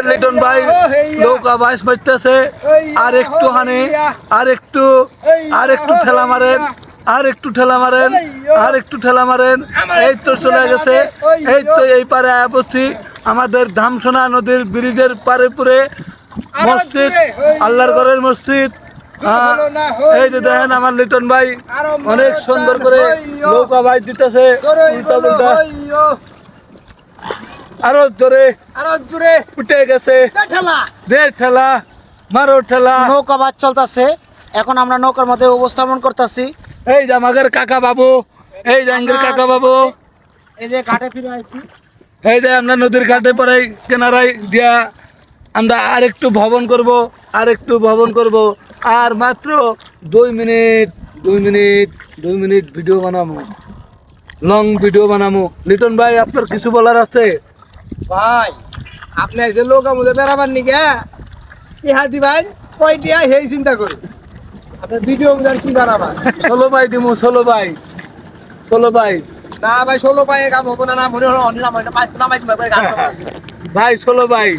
আমাদের লিটন ভাই নৌকা বাইশ মারতেছে, আর একটু হানে, আর একটু ঠেলা মারেন, আর একটু ঠেলা মারেন, আর একটু ঠেলা মারেন। এই তো চলে গেছে, এই তো এই পারে আয়া পড়ছি আমাদের ধামসোনা নদীর ব্রিজের পারে পুরে মসজিদ, আল্লাহর ঘরের মসজিদ। এই যে দেখেন আমার লিটন ভাই অনেক সুন্দর করে নৌকা বাইর দিতেছে, উল্টা পুল্টা। আরো জোরে উঠে গেছে, ঠেলা মারো ঠেলা। নৌকা বাজ চলতেছে, এখন আমরা নৌকার মধ্যে অবস্থাপন করতেছি। এই যে আমাদের কাকা বাবু, এই যে আমাদের কাকা বাবু, এই যে ঘাটে ফিরে আসছি। এই যে আমরা নদীর ঘাটে পরে কেনারায় দিয়া আমরা আরেকটু ভবন করব, আর মাত্র 2 মিনিট ভিডিও বানাবো, লং ভিডিও বানাবো। লিটন ভাই আপনার কিছু বলার আছে? ভাই আপনি যে লোক আমাদের বেড়াবার নিকে ইহা দিবেন কয়টিয়া সেই চিন্তা করি আপনার ভিডিও কি বানাবার। 16 ভাই দিমু, 16 ভাই না ভাই 16 পায়ে কাম হবো না, মনে হলো অন্য নাম নামাই ভাই 16 ভাই